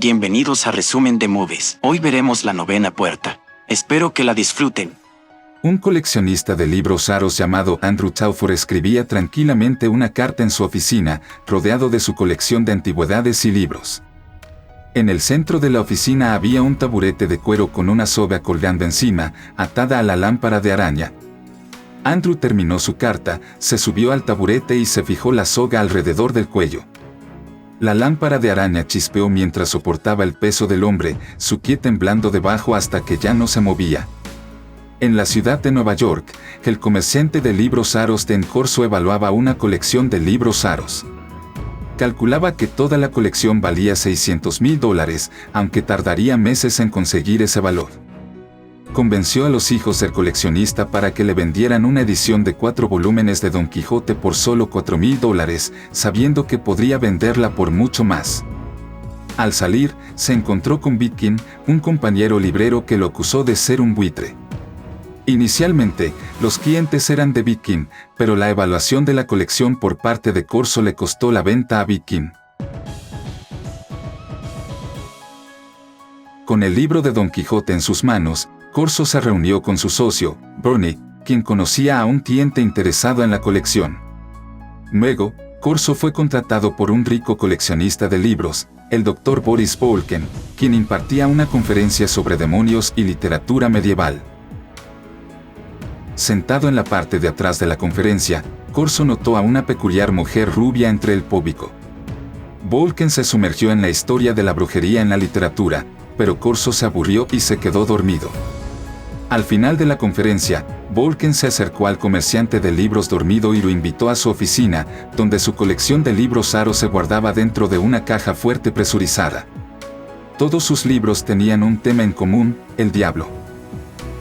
Bienvenidos a Resumen de Movies. Hoy veremos la 9ª puerta. Espero que la disfruten. Un coleccionista de libros raros llamado Andrew Telford escribía tranquilamente una carta en su oficina, rodeado de su colección de antigüedades y libros. En el centro de la oficina había un taburete de cuero con una soga colgando encima, atada a la lámpara de araña. Andrew terminó su carta, se subió al taburete y se fijó la soga alrededor del cuello. La lámpara de araña chispeó mientras soportaba el peso del hombre, su pie temblando debajo hasta que ya no se movía. En la ciudad de Nueva York, el comerciante de libros raros Dan Corso evaluaba una colección de libros raros. Calculaba que toda la colección valía $600,000, aunque tardaría meses en conseguir ese valor. Convenció a los hijos del coleccionista para que le vendieran una edición de 4 volúmenes de Don Quijote por solo $4,000, sabiendo que podría venderla por mucho más. Al salir, se encontró con Bitkin, un compañero librero que lo acusó de ser un buitre. Inicialmente, los clientes eran de Bitkin, pero la evaluación de la colección por parte de Corso le costó la venta a Bitkin. Con el libro de Don Quijote en sus manos, Corso se reunió con su socio, Bernie, quien conocía a un cliente interesado en la colección. Luego, Corso fue contratado por un rico coleccionista de libros, el Dr. Boris Volken, quien impartía una conferencia sobre demonios y literatura medieval. Sentado en la parte de atrás de la conferencia, Corso notó a una peculiar mujer rubia entre el público. Volken se sumergió en la historia de la brujería en la literatura, pero Corso se aburrió y se quedó dormido. Al final de la conferencia, Volken se acercó al comerciante de libros dormido y lo invitó a su oficina, donde su colección de libros raros se guardaba dentro de una caja fuerte presurizada. Todos sus libros tenían un tema en común: el diablo.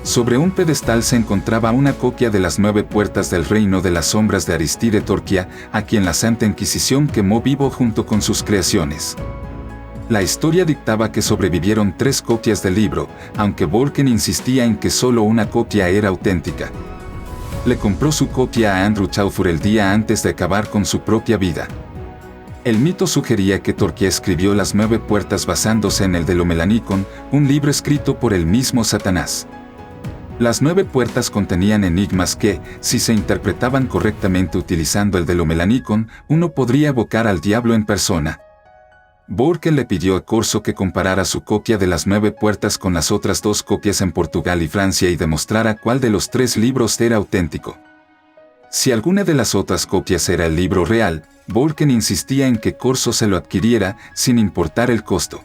Sobre un pedestal se encontraba una copia de las 9 puertas del reino de las sombras de Aristide Torquia, a quien la Santa Inquisición quemó vivo junto con sus creaciones. La historia dictaba que sobrevivieron 3 copias del libro, aunque Volken insistía en que solo una copia era auténtica. Le compró su copia a Andrew Telford el día antes de acabar con su propia vida. El mito sugería que Torquia escribió las 9 puertas basándose en el Delomelanicon, un libro escrito por el mismo Satanás. Las 9 puertas contenían enigmas que, si se interpretaban correctamente utilizando el Delomelanicon, uno podría evocar al diablo en persona. Volken le pidió a Corso que comparara su copia de las 9 puertas con las otras 2 copias en Portugal y Francia y demostrara cuál de los 3 libros era auténtico. Si alguna de las otras copias era el libro real, Volken insistía en que Corso se lo adquiriera, sin importar el costo.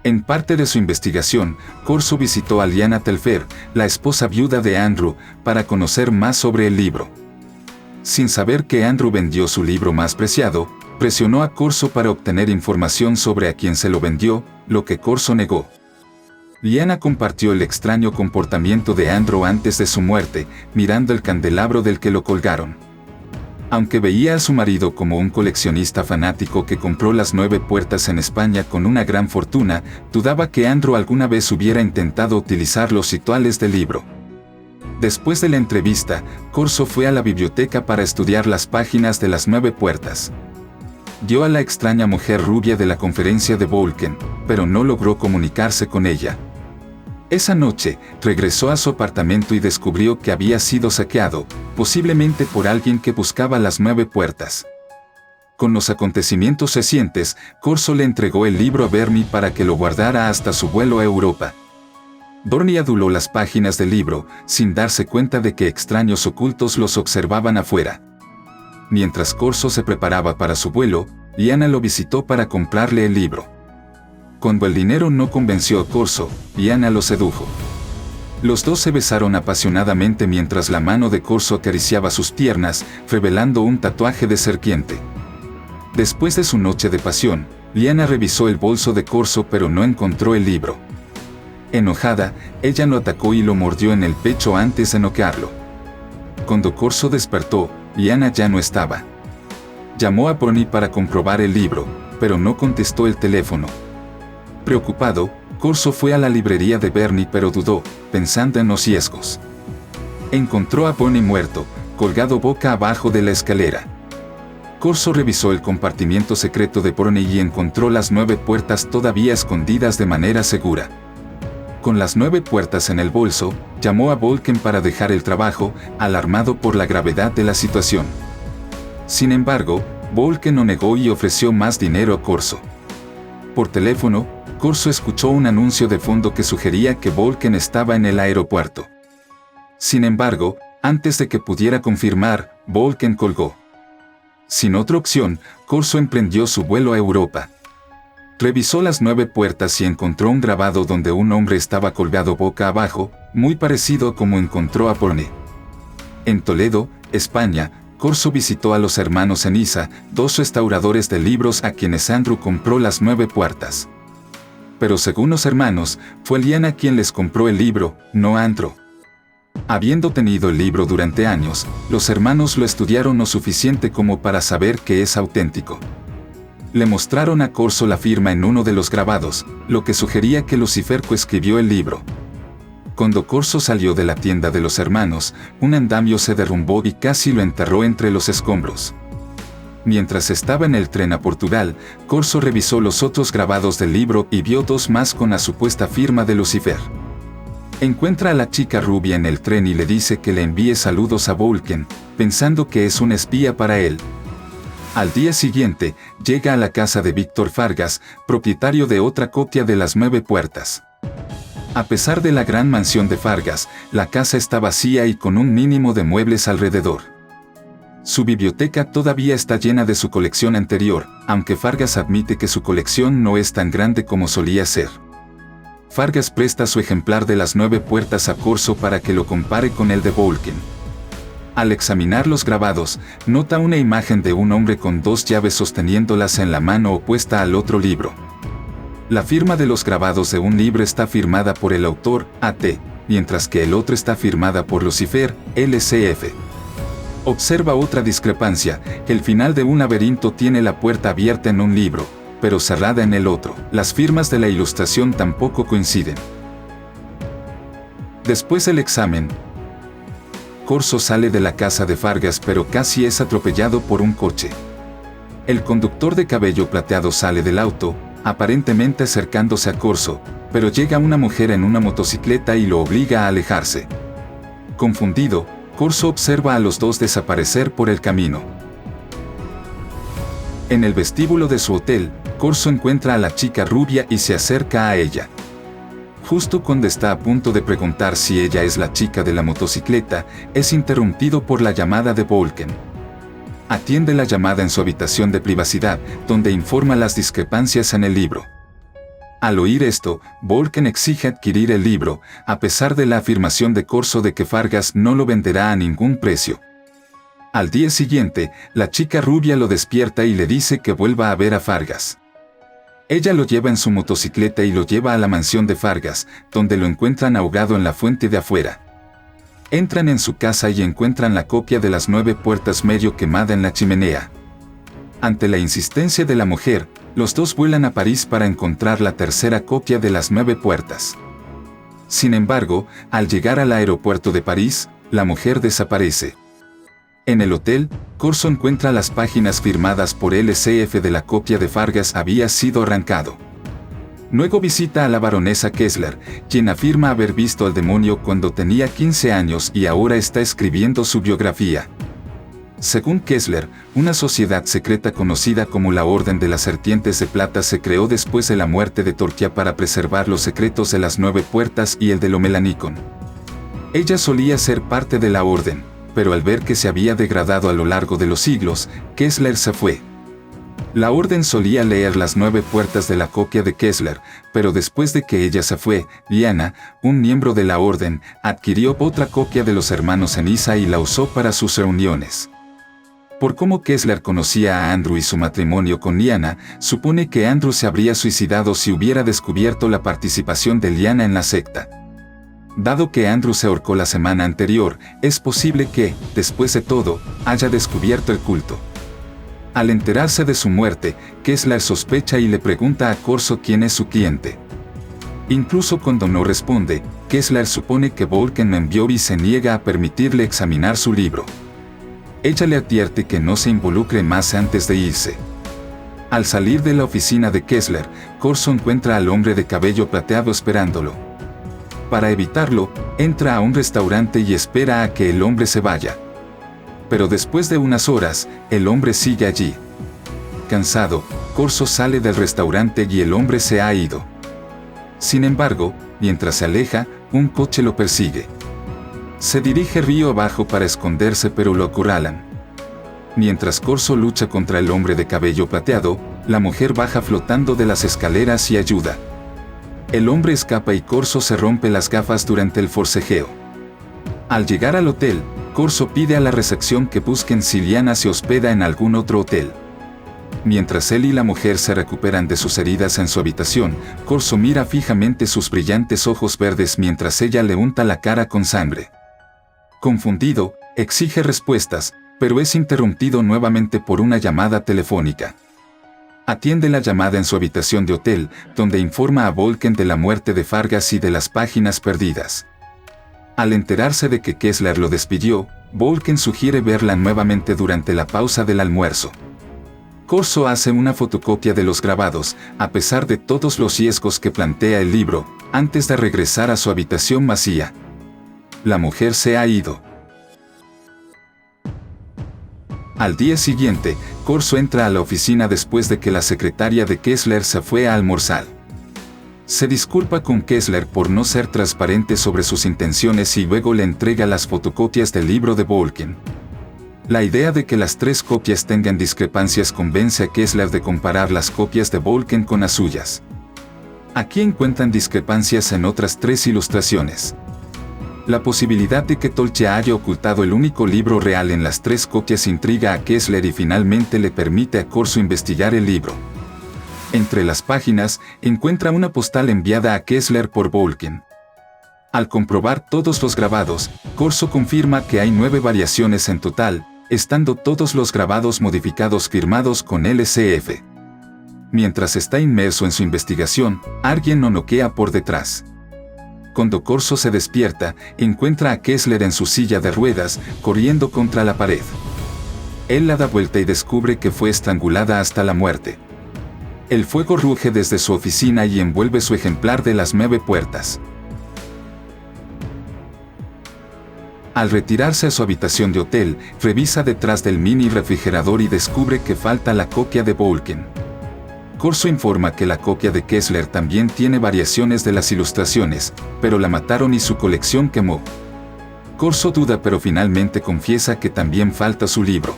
En parte de su investigación, Corso visitó a Lyanna Telfair, la esposa viuda de Andrew, para conocer más sobre el libro. Sin saber que Andrew vendió su libro más preciado, presionó a Corso para obtener información sobre a quien se lo vendió, lo que Corso negó. Lyanna compartió el extraño comportamiento de Andrew antes de su muerte, mirando el candelabro del que lo colgaron. Aunque veía a su marido como un coleccionista fanático que compró las 9 puertas en España con una gran fortuna, dudaba que Andrew alguna vez hubiera intentado utilizar los rituales del libro. Después de la entrevista, Corso fue a la biblioteca para estudiar las páginas de las 9 puertas. Dio a la extraña mujer rubia de la conferencia de Volken, pero no logró comunicarse con ella. Esa noche, regresó a su apartamento y descubrió que había sido saqueado, posiblemente por alguien que buscaba las 9 puertas. Con los acontecimientos recientes, Corso le entregó el libro a Bernie para que lo guardara hasta su vuelo a Europa. Bernie aduló las páginas del libro, sin darse cuenta de que extraños ocultos los observaban afuera. Mientras Corso se preparaba para su vuelo, Lyanna lo visitó para comprarle el libro. Cuando el dinero no convenció a Corso, Lyanna lo sedujo. Los dos se besaron apasionadamente mientras la mano de Corso acariciaba sus piernas, revelando un tatuaje de serpiente. Después de su noche de pasión, Lyanna revisó el bolso de Corso pero no encontró el libro. Enojada, ella lo atacó y lo mordió en el pecho antes de noquearlo. Cuando Corso despertó, Lyanna ya no estaba. Llamó a Bernie para comprobar el libro, pero no contestó el teléfono. Preocupado, Corso fue a la librería de Bernie pero dudó, pensando en los riesgos. Encontró a Bernie muerto, colgado boca abajo de la escalera. Corso revisó el compartimiento secreto de Porone y encontró las 9 puertas todavía escondidas de manera segura. Con las 9 puertas en el bolso, llamó a Volken para dejar el trabajo, alarmado por la gravedad de la situación. Sin embargo, Volken no negó y ofreció más dinero a Corso. Por teléfono, Corso escuchó un anuncio de fondo que sugería que Volken estaba en el aeropuerto. Sin embargo, antes de que pudiera confirmar, Volken colgó. Sin otra opción, Corso emprendió su vuelo a Europa. Revisó las 9 puertas y encontró un grabado donde un hombre estaba colgado boca abajo, muy parecido a como encontró a Porone. En Toledo, España, Corso visitó a los hermanos Eniza, 2 restauradores de libros a quienes Andrew compró las 9 puertas. Pero según los hermanos, fue Liana quien les compró el libro, no Andrew. Habiendo tenido el libro durante años, los hermanos lo estudiaron lo suficiente como para saber que es auténtico. Le mostraron a Corso la firma en uno de los grabados, lo que sugería que Lucifer coescribió el libro. Cuando Corso salió de la tienda de los hermanos, un andamio se derrumbó y casi lo enterró entre los escombros. Mientras estaba en el tren a Portugal, Corso revisó los otros grabados del libro y vio 2 más con la supuesta firma de Lucifer. Encuentra a la chica rubia en el tren y le dice que le envíe saludos a Volken, pensando que es un espía para él. Al día siguiente, llega a la casa de Víctor Fargas, propietario de otra copia de las 9 puertas. A pesar de la gran mansión de Fargas, la casa está vacía y con un mínimo de muebles alrededor. Su biblioteca todavía está llena de su colección anterior, aunque Fargas admite que su colección no es tan grande como solía ser. Fargas presta su ejemplar de las 9 puertas a Corso para que lo compare con el de Volken. Al examinar los grabados, nota una imagen de un hombre con 2 llaves sosteniéndolas en la mano opuesta al otro libro. La firma de los grabados de un libro está firmada por el autor, A.T., mientras que el otro está firmada por Lucifer, L.C.F. Observa otra discrepancia: el final de un laberinto tiene la puerta abierta en un libro, pero cerrada en el otro. Las firmas de la ilustración tampoco coinciden. Después del examen, Corso sale de la casa de Fargas pero casi es atropellado por un coche. El conductor de cabello plateado sale del auto, aparentemente acercándose a Corso, pero llega una mujer en una motocicleta y lo obliga a alejarse. Confundido, Corso observa a los 2 desaparecer por el camino. En el vestíbulo de su hotel, Corso encuentra a la chica rubia y se acerca a ella. Justo cuando está a punto de preguntar si ella es la chica de la motocicleta, es interrumpido por la llamada de Volken. Atiende la llamada en su habitación de privacidad, donde informa las discrepancias en el libro. Al oír esto, Volken exige adquirir el libro, a pesar de la afirmación de Corso de que Fargas no lo venderá a ningún precio. Al día siguiente, la chica rubia lo despierta y le dice que vuelva a ver a Fargas. Ella lo lleva en su motocicleta y lo lleva a la mansión de Fargas, donde lo encuentran ahogado en la fuente de afuera. Entran en su casa y encuentran la copia de las 9 puertas medio quemada en la chimenea. Ante la insistencia de la mujer, los 2 vuelan a París para encontrar la tercera copia de las 9 puertas. Sin embargo, al llegar al aeropuerto de París, la mujer desaparece. En el hotel, Corso encuentra las páginas firmadas por LCF de la copia de Fargas había sido arrancado. Luego visita a la baronesa Kessler, quien afirma haber visto al demonio cuando tenía 15 años y ahora está escribiendo su biografía. Según Kessler, una sociedad secreta conocida como la Orden de las Serpientes de Plata se creó después de la muerte de Torquia para preservar los secretos de las 9 puertas y el de Lomelanicon. Ella solía ser parte de la Orden, pero al ver que se había degradado a lo largo de los siglos, Kessler se fue. La Orden solía leer las 9 puertas de la copia de Kessler, pero después de que ella se fue, Liana, un miembro de la Orden, adquirió otra copia de los hermanos Eniza y la usó para sus reuniones. Por cómo Kessler conocía a Andrew y su matrimonio con Liana, supone que Andrew se habría suicidado si hubiera descubierto la participación de Liana en la secta. Dado que Andrew se ahorcó la semana anterior, es posible que, después de todo, haya descubierto el culto. Al enterarse de su muerte, Kessler sospecha y le pregunta a Corso quién es su cliente. Incluso cuando no responde, Kessler supone que Volken lo envió y se niega a permitirle examinar su libro. Ella le advierte que no se involucre más antes de irse. Al salir de la oficina de Kessler, Corso encuentra al hombre de cabello plateado esperándolo. Para evitarlo, entra a un restaurante y espera a que el hombre se vaya. Pero después de unas horas, el hombre sigue allí. Cansado, Corso sale del restaurante y el hombre se ha ido. Sin embargo, mientras se aleja, un coche lo persigue. Se dirige río abajo para esconderse, pero lo acorralan. Mientras Corso lucha contra el hombre de cabello plateado, la mujer baja flotando de las escaleras y ayuda. El hombre escapa y Corso se rompe las gafas durante el forcejeo. Al llegar al hotel, Corso pide a la recepción que busquen si Liana se hospeda en algún otro hotel. Mientras él y la mujer se recuperan de sus heridas en su habitación, Corso mira fijamente sus brillantes ojos verdes mientras ella le unta la cara con sangre. Confundido, exige respuestas, pero es interrumpido nuevamente por una llamada telefónica. Atiende la llamada en su habitación de hotel, donde informa a Volken de la muerte de Fargas y de las páginas perdidas. Al enterarse de que Kessler lo despidió, Volken sugiere verla nuevamente durante la pausa del almuerzo. Corso hace una fotocopia de los grabados, a pesar de todos los riesgos que plantea el libro, antes de regresar a su habitación vacía. La mujer se ha ido. Al día siguiente, Corso entra a la oficina después de que la secretaria de Kessler se fue a almorzar. Se disculpa con Kessler por no ser transparente sobre sus intenciones y luego le entrega las fotocopias del libro de Volken. La idea de que las 3 copias tengan discrepancias convence a Kessler de comparar las copias de Volken con las suyas. Aquí encuentran discrepancias en otras 3 ilustraciones. La posibilidad de que Tolkien haya ocultado el único libro real en las 3 copias intriga a Kessler y finalmente le permite a Corso investigar el libro. Entre las páginas, encuentra una postal enviada a Kessler por Volken. Al comprobar todos los grabados, Corso confirma que hay 9 variaciones en total, estando todos los grabados modificados firmados con LCF. Mientras está inmerso en su investigación, alguien lo noquea por detrás. Cuando Corso se despierta, encuentra a Kessler en su silla de ruedas, corriendo contra la pared. Él la da vuelta y descubre que fue estrangulada hasta la muerte. El fuego ruge desde su oficina y envuelve su ejemplar de las 9 puertas. Al retirarse a su habitación de hotel, revisa detrás del mini refrigerador y descubre que falta la copia de Volken. Corso informa que la copia de Kessler también tiene variaciones de las ilustraciones, pero la mataron y su colección quemó. Corso duda pero finalmente confiesa que también falta su libro.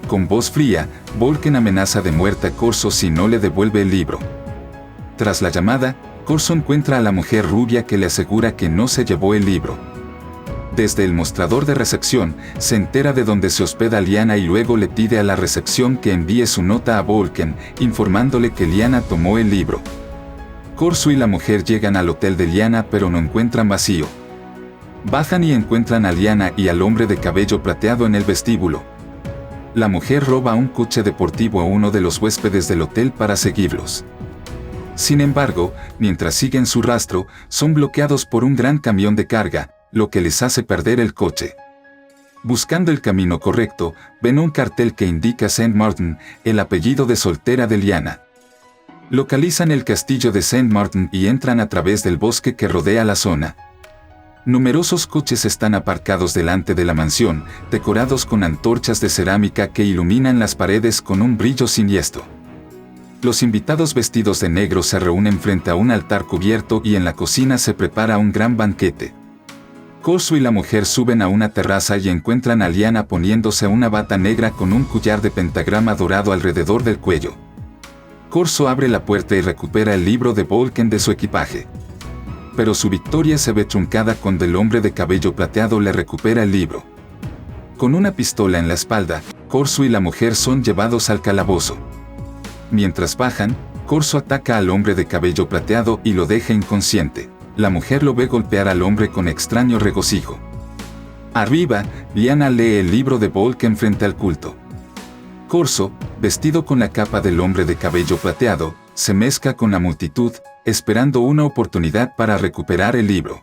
Con voz fría, Volken amenaza de muerte a Corso si no le devuelve el libro. Tras la llamada, Corso encuentra a la mujer rubia que le asegura que no se llevó el libro. Desde el mostrador de recepción, se entera de dónde se hospeda Liana y luego le pide a la recepción que envíe su nota a Volken, informándole que Liana tomó el libro. Corso y la mujer llegan al hotel de Liana pero no encuentran vacío. Bajan y encuentran a Liana y al hombre de cabello plateado en el vestíbulo. La mujer roba un coche deportivo a uno de los huéspedes del hotel para seguirlos. Sin embargo, mientras siguen su rastro, son bloqueados por un gran camión de carga, lo que les hace perder el coche. Buscando el camino correcto, ven un cartel que indica St. Martin, el apellido de soltera de Liana. Localizan el castillo de St. Martin y entran a través del bosque que rodea la zona. Numerosos coches están aparcados delante de la mansión, decorados con antorchas de cerámica que iluminan las paredes con un brillo siniestro. Los invitados vestidos de negro se reúnen frente a un altar cubierto y en la cocina se prepara un gran banquete. Corso y la mujer suben a una terraza y encuentran a Liana poniéndose una bata negra con un collar de pentagrama dorado alrededor del cuello. Corso abre la puerta y recupera el libro de Volken de su equipaje. Pero su victoria se ve truncada cuando el hombre de cabello plateado le recupera el libro. Con una pistola en la espalda, Corso y la mujer son llevados al calabozo. Mientras bajan, Corso ataca al hombre de cabello plateado y lo deja inconsciente. La mujer lo ve golpear al hombre con extraño regocijo. Arriba, Liana lee el libro de Volken frente al culto. Corso, vestido con la capa del hombre de cabello plateado, se mezcla con la multitud, esperando una oportunidad para recuperar el libro.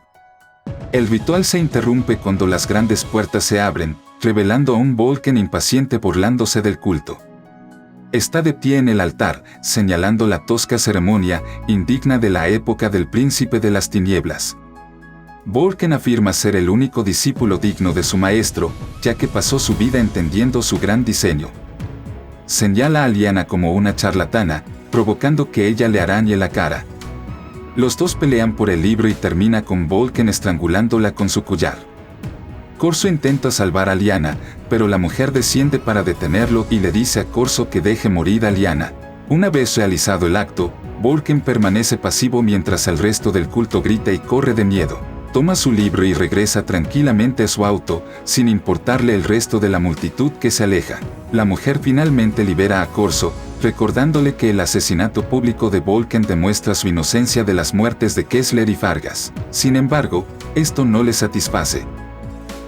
El ritual se interrumpe cuando las grandes puertas se abren, revelando a un Volken impaciente burlándose del culto. Está de pie en el altar, señalando la tosca ceremonia, indigna de la época del príncipe de las tinieblas. Volken afirma ser el único discípulo digno de su maestro, ya que pasó su vida entendiendo su gran diseño. Señala a Lyanna como una charlatana, provocando que ella le arañe la cara. Los dos pelean por el libro y termina con Volken estrangulándola con su collar. Corso intenta salvar a Lyanna, pero la mujer desciende para detenerlo y le dice a Corso que deje morir a Lyanna. Una vez realizado el acto, Volken permanece pasivo mientras el resto del culto grita y corre de miedo. Toma su libro y regresa tranquilamente a su auto, sin importarle el resto de la multitud que se aleja. La mujer finalmente libera a Corso, recordándole que el asesinato público de Volken demuestra su inocencia de las muertes de Kessler y Fargas. Sin embargo, esto no le satisface.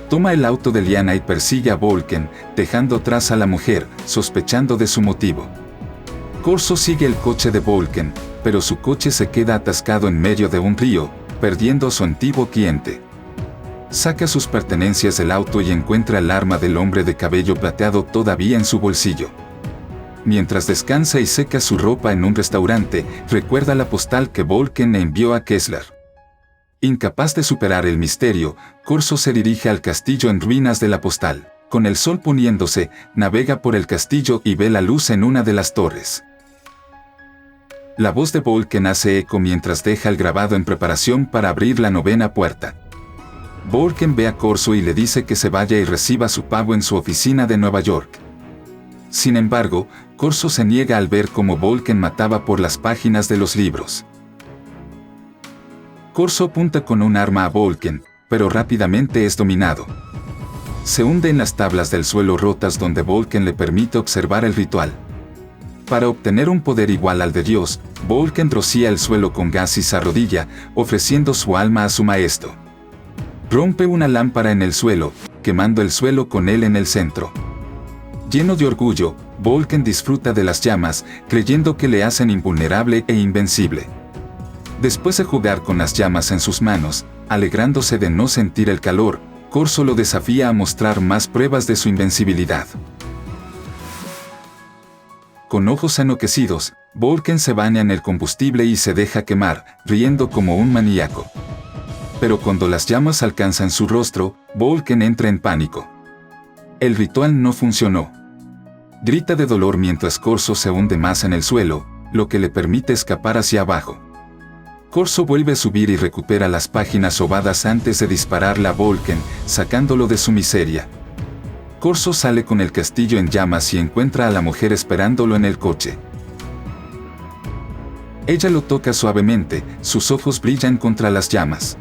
Toma el auto de Lyanna y persigue a Volken, dejando atrás a la mujer, sospechando de su motivo. Corso sigue el coche de Volken, pero su coche se queda atascado en medio de un río, perdiendo a su antiguo cliente. Saca sus pertenencias del auto y encuentra el arma del hombre de cabello plateado todavía en su bolsillo. Mientras descansa y seca su ropa en un restaurante, recuerda la postal que Volken le envió a Kessler. Incapaz de superar el misterio, Corso se dirige al castillo en ruinas de la postal. Con el sol poniéndose, navega por el castillo y ve la luz en una de las torres. La voz de Volken hace eco mientras deja el grabado en preparación para abrir la 9ª puerta. Volken ve a Corso y le dice que se vaya y reciba su pago en su oficina de Nueva York. Sin embargo, Corso se niega al ver cómo Volken mataba por las páginas de los libros. Corso apunta con un arma a Volken, pero rápidamente es dominado. Se hunde en las tablas del suelo rotas donde Volken le permite observar el ritual. Para obtener un poder igual al de Dios, Volken rocía el suelo con gas y se arrodilla, ofreciendo su alma a su maestro. Rompe una lámpara en el suelo, quemando el suelo con él en el centro. Lleno de orgullo, Volken disfruta de las llamas, creyendo que le hacen invulnerable e invencible. Después de jugar con las llamas en sus manos, alegrándose de no sentir el calor, Corso lo desafía a mostrar más pruebas de su invencibilidad. Con ojos enloquecidos, Volken se baña en el combustible y se deja quemar, riendo como un maníaco. Pero cuando las llamas alcanzan su rostro, Volken entra en pánico. El ritual no funcionó. Grita de dolor mientras Corso se hunde más en el suelo, lo que le permite escapar hacia abajo. Corso vuelve a subir y recupera las páginas ovadas antes de dispararle a Volken, sacándolo de su miseria. Corso sale con el castillo en llamas y encuentra a la mujer esperándolo en el coche. Ella lo toca suavemente, sus ojos brillan contra las llamas.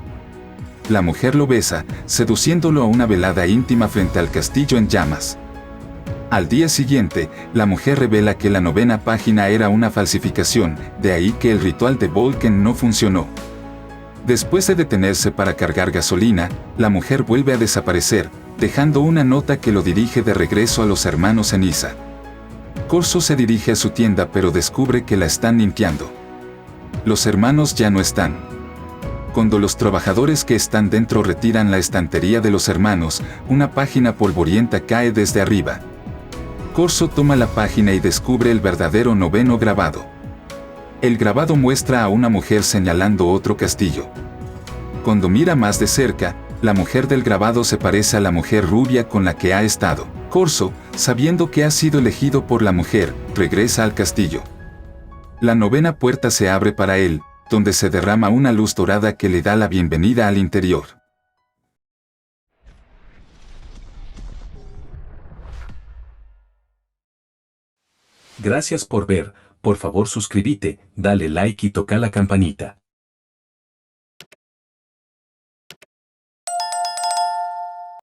La mujer lo besa, seduciéndolo a una velada íntima frente al castillo en llamas. Al día siguiente, la mujer revela que la 9ª página era una falsificación, de ahí que el ritual de Volken no funcionó. Después de detenerse para cargar gasolina, la mujer vuelve a desaparecer, dejando una nota que lo dirige de regreso a los hermanos Ceniza. Corso se dirige a su tienda pero descubre que la están limpiando. Los hermanos ya no están. Cuando los trabajadores que están dentro retiran la estantería de los hermanos, una página polvorienta cae desde arriba. Corso toma la página y descubre el verdadero 9º grabado. El grabado muestra a una mujer señalando otro castillo. Cuando mira más de cerca, la mujer del grabado se parece a la mujer rubia con la que ha estado. Corso, sabiendo que ha sido elegido por la mujer, regresa al castillo. La 9ª puerta se abre para él, donde se derrama una luz dorada que le da la bienvenida al interior. Gracias por ver, por favor suscríbete, dale like y toca la campanita.